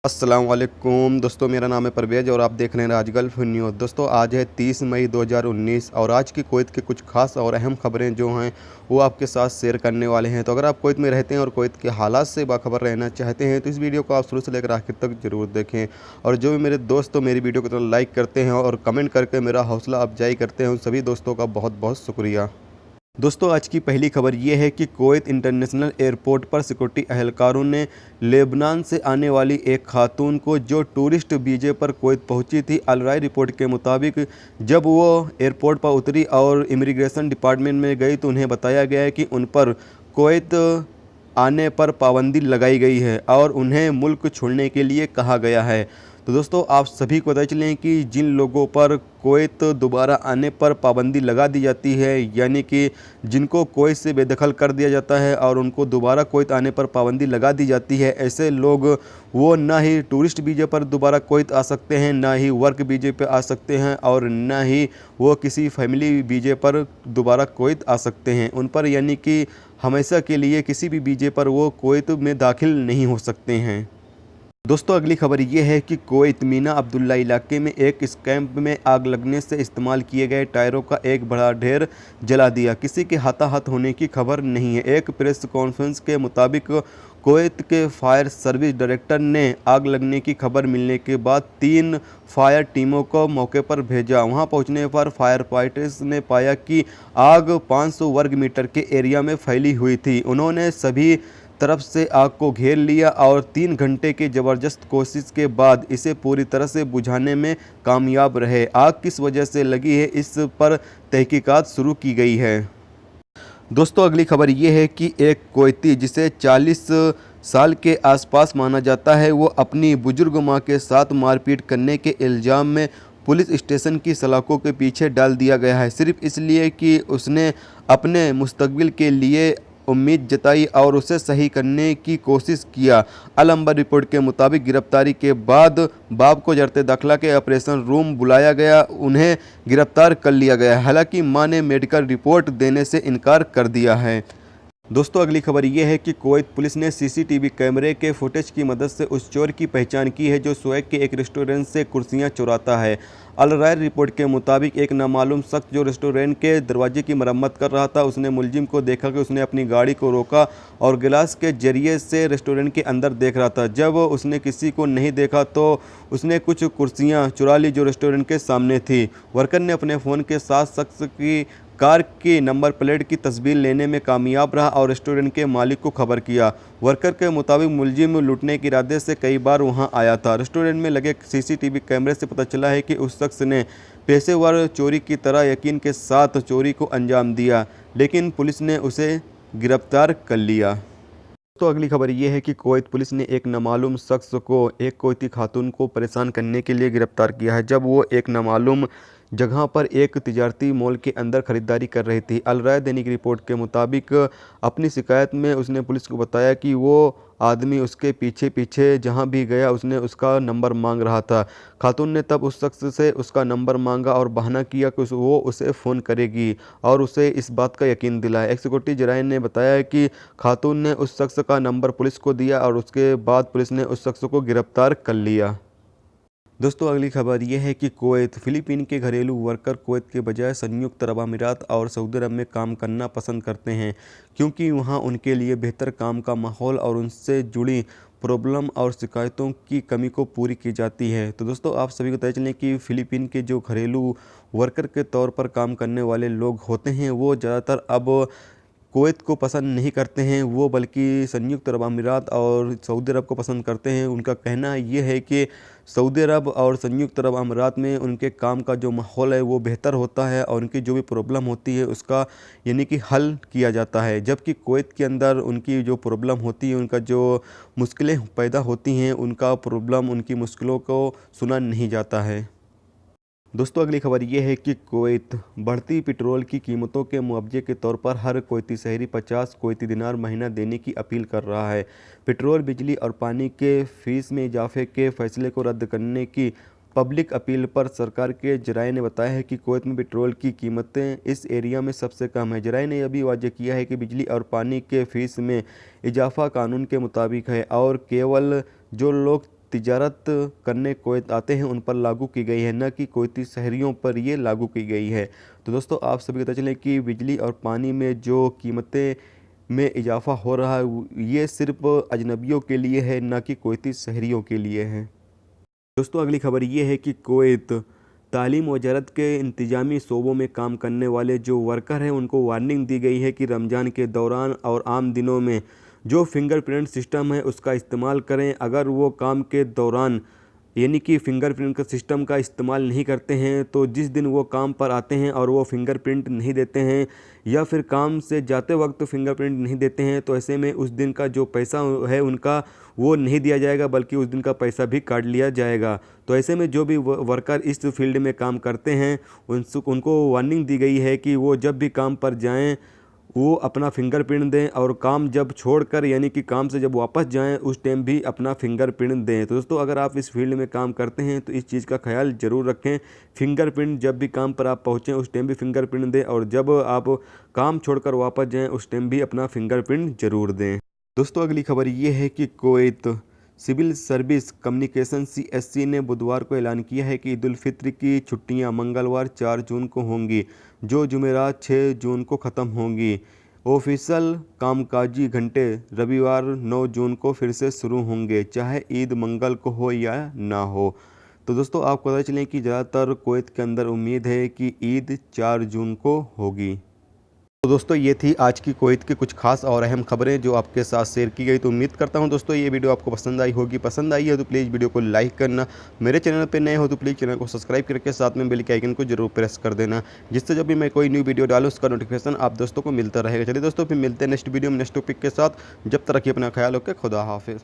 अस्सलाम वालेकुम दोस्तों, मेरा नाम है परवेज़ और आप देख रहे हैं राज गल्फ न्यूज़। दोस्तों आज है 30 मई 2019 और आज की कुवैत के कुछ खास और अहम खबरें जो हैं वो आपके साथ शेयर करने वाले हैं। तो अगर आप कुवैत में रहते हैं और कुवैत के हालात से बाखबर रहना चाहते हैं तो इस वीडियो को आप शुरू से लेकर आखिर तक ज़रूर देखें। और जो भी मेरे दोस्त तो मेरी वीडियो को तरह लाइक करते हैं और कमेंट करके मेरा हौसला अफजाई करते हैं, उन सभी दोस्तों का बहुत बहुत शुक्रिया। दोस्तों आज की पहली खबर ये है कि कुवैत इंटरनेशनल एयरपोर्ट पर सिक्योरिटी अहलकारों ने लेबनान से आने वाली एक खातून को जो टूरिस्ट वीज़े पर कुवैत पहुंची थी। अल राय रिपोर्ट के मुताबिक जब वो एयरपोर्ट पर उतरी और इमिग्रेशन डिपार्टमेंट में गई तो उन्हें बताया गया है कि उन पर कुवैत आने पर पाबंदी लगाई गई है और उन्हें मुल्क छोड़ने के लिए कहा गया है। तो दोस्तों आप सभी को पता चलें कि जिन लोगों पर कुवैत दोबारा आने पर पाबंदी लगा दी जाती है, यानी कि जिनको कुवैत से बेदखल कर दिया जाता है और उनको दोबारा कुवैत आने पर पाबंदी लगा दी जाती है, ऐसे लोग वो ना ही टूरिस्ट वीज़े पर दोबारा कुवैत आ सकते हैं, ना ही वर्क वीज़े पर आ सकते हैं और ना ही वो किसी फैमिली वीज़े पर दोबारा कुवैत आ सकते हैं। उन पर यानी कि हमेशा के लिए किसी भी वीज़े पर वो कुवैत में दाखिल नहीं हो सकते हैं। दोस्तों अगली खबर ये है कि कुवैत मीना अब्दुल्ला इलाके में एक स्कैम्प में आग लगने से इस्तेमाल किए गए टायरों का एक बड़ा ढेर जला दिया। किसी के हताहत होने की खबर नहीं है। एक प्रेस कॉन्फ्रेंस के मुताबिक कुवैत के फायर सर्विस डायरेक्टर ने आग लगने की खबर मिलने के बाद 3 फायर टीमों को मौके पर भेजा। वहां पहुंचने पर फायर फाइटर्स ने पाया कि आग 500 वर्ग मीटर के एरिया में फैली हुई थी। उन्होंने सभी तरफ से आग को घेर लिया और 3 घंटे की ज़बरदस्त कोशिश के बाद इसे पूरी तरह से बुझाने में कामयाब रहे। आग किस वजह से लगी है, इस पर तहकीकात शुरू की गई है। दोस्तों अगली खबर ये है कि एक कुवैती जिसे 40 साल के आसपास माना जाता है, वो अपनी बुजुर्ग मां के साथ मारपीट करने के इल्ज़ाम में पुलिस स्टेशन की सलाखों के पीछे डाल दिया गया है, सिर्फ इसलिए कि उसने अपने मुस्तकबिल के लिए उम्मीद जताई और उसे सही करने की कोशिश किया। अल अंबर रिपोर्ट के मुताबिक गिरफ्तारी के बाद बाप को जरते दाखिला के ऑपरेशन रूम बुलाया गया, उन्हें गिरफ्तार कर लिया गया। हालांकि मां ने मेडिकल रिपोर्ट देने से इनकार कर दिया है। दोस्तों अगली खबर ये है कि कुवैत पुलिस ने सीसीटीवी कैमरे के फुटेज की मदद से उस चोर की पहचान की है जो स्वैग के एक रेस्टोरेंट से कुर्सियां चुराता है। अल राय रिपोर्ट के मुताबिक एक नामालूम शख्स जो रेस्टोरेंट के दरवाजे की मरम्मत कर रहा था, उसने मुलजिम को देखा कि उसने अपनी गाड़ी को रोका और गिलास के जरिए से रेस्टोरेंट के अंदर देख रहा था। जब उसने किसी को नहीं देखा तो उसने कुछ कुर्सियां चुरा ली जो रेस्टोरेंट के सामने थी। वर्कर ने अपने फ़ोन के साथ शख्स की कार की नंबर प्लेट की तस्वीर लेने में कामयाब रहा और रेस्टोरेंट के मालिक को खबर किया। वर्कर के मुताबिक मुलजिम लूटने के इरादे से कई बार वहां आया था। रेस्टोरेंट में लगे सीसीटीवी कैमरे से पता चला है कि उस शख्स ने पेशेवर चोरी की तरह यकीन के साथ चोरी को अंजाम दिया, लेकिन पुलिस ने उसे गिरफ्तार कर लिया। तो अगली खबर ये है कि कुवैत पुलिस ने एक नामालूम शख्स को एक कुवैती खातून को परेशान करने के लिए गिरफ्तार किया है, जब वो एक नामालूम जगह पर एक तिजारती मॉल के अंदर खरीदारी कर रही थी। अल राय दैनिक रिपोर्ट के मुताबिक अपनी शिकायत में उसने पुलिस को बताया कि वो आदमी उसके पीछे पीछे जहां भी गया उसने उसका नंबर मांग रहा था। खातून ने तब उस शख्स से उसका नंबर मांगा और बहाना किया कि वो उसे फ़ोन करेगी और उसे इस बात का यकीन दिलाया। एक सिक्योरिटी जराये ने बताया कि खातून ने उस शख्स का नंबर पुलिस को दिया और उसके बाद पुलिस ने उस शख्स को गिरफ्तार कर लिया। दोस्तों अगली खबर यह है कि कुवैत फिलीपीन के घरेलू वर्कर कुवैत के बजाय संयुक्त अरब अमीरात और सऊदी अरब में काम करना पसंद करते हैं, क्योंकि वहां उनके लिए बेहतर काम का माहौल और उनसे जुड़ी प्रॉब्लम और शिकायतों की कमी को पूरी की जाती है। तो दोस्तों आप सभी को पता चलें कि फ़िलीपीन के जो घरेलू वर्कर के तौर पर काम करने वाले लोग होते हैं वो ज़्यादातर अब कुवैत को पसंद नहीं करते हैं, वो बल्कि संयुक्त अरब अमीरात और सऊदी अरब को पसंद करते हैं। उनका कहना ये है कि सऊदी अरब और संयुक्त अरब अमीरात में उनके काम का जो माहौल है वो बेहतर होता है और उनकी जो भी प्रॉब्लम होती है उसका यानी कि हल किया जाता है, जबकि कुवैत के अंदर उनकी जो प्रॉब्लम होती है, उनका जो मुश्किलें पैदा होती हैं, उनका प्रॉब्लम उनकी मुश्किलों को सुना नहीं जाता है। दोस्तों अगली खबर ये है कि कुवैत बढ़ती पेट्रोल की कीमतों के मुआवजे के तौर पर हर कुवैती शहरी 50 कुवैती दिनार महीना देने की अपील कर रहा है। पेट्रोल, बिजली और पानी के फीस में इजाफे के फैसले को रद्द करने की पब्लिक अपील पर सरकार के जराये ने बताया है कि कुवैत में पेट्रोल की कीमतें इस एरिया में सबसे कम है। जराये ने यह भी वाज़ेह किया है कि बिजली और पानी के फीस में इजाफा कानून के मुताबिक है और केवल जो लोग तिजारत करने कुवैत आते हैं उन पर लागू की गई है, न कि कुवैती शहरियों पर ये लागू की गई है। तो दोस्तों आप सभी को पता चले कि बिजली और पानी में जो कीमतें में इजाफ़ा हो रहा है ये सिर्फ अजनबियों के लिए है, न कि कुवैती शहरियों के लिए है। दोस्तों अगली खबर ये है कि कुवैत तालीम वजारत के इंतजामी शोबों में काम करने वाले जो वर्कर हैं उनको वार्निंग दी गई है कि रमज़ान के दौरान और आम दिनों में जो फिंगरप्रिंट सिस्टम है उसका इस्तेमाल करें। अगर वो काम के दौरान यानी कि फिंगरप्रिंट का सिस्टम का इस्तेमाल नहीं करते हैं तो जिस दिन वो काम पर आते हैं और वो फिंगरप्रिंट नहीं देते हैं या फिर काम से जाते वक्त फिंगरप्रिंट नहीं देते हैं तो ऐसे में उस दिन का जो पैसा है उनका वो नहीं दिया जाएगा, बल्कि उस दिन का पैसा भी काट लिया जाएगा। तो ऐसे में जो भी वर्कर इस फील्ड में काम करते हैं उनको वार्निंग दी गई है कि वो जब भी काम पर जाएं वो अपना फिंगरप्रिंट दें और काम जब छोड़कर यानी कि काम से जब वापस जाएं उस टाइम भी अपना फिंगरप्रिंट दें। तो दोस्तों अगर आप इस फील्ड में काम करते हैं तो इस चीज़ का ख्याल ज़रूर रखें। फिंगरप्रिंट जब भी काम पर आप पहुँचें उस टाइम भी फिंगरप्रिंट दें और जब आप काम छोड़कर वापस जाएँ उस टाइम भी अपना फिंगरप्रिंट ज़रूर दें। दोस्तों अगली खबर ये है कि Kuwait civil service communication CSC ने बुधवार को ऐलान किया है कि ईद उल फित्र की छुट्टियां मंगलवार 4 जून को होंगी, जो जुमेरात 6 जून को ख़त्म होंगी। ऑफिशियल कामकाजी घंटे रविवार 9 जून को फिर से शुरू होंगे, चाहे ईद मंगल को हो या ना हो। तो दोस्तों आपको पता चलें कि ज़्यादातर कुवैत के अंदर उम्मीद है कि ईद 4 जून को होगी। तो दोस्तों ये थी आज की कुवैत की कुछ खास और अहम खबरें जो आपके साथ शेयर की गई। तो उम्मीद करता हूं दोस्तों ये वीडियो आपको पसंद आई होगी। पसंद आई है तो प्लीज़ वीडियो को लाइक करना, मेरे चैनल पे नए हो तो प्लीज़ चैनल को सब्सक्राइब करके साथ में बेल के आइकन को जरूर प्रेस कर देना, जिससे जब भी मैं कोई न्यू वीडियो डालूँ उसका नोटिफिकेशन आप दोस्तों को मिलता रहेगा। चलिए दोस्तों फिर मिलते हैं नेक्स्ट वीडियो में नेक्स्ट टॉपिक के साथ। जब तक रखिए अपना ख्याल, ओके, खुदा हाफिज़।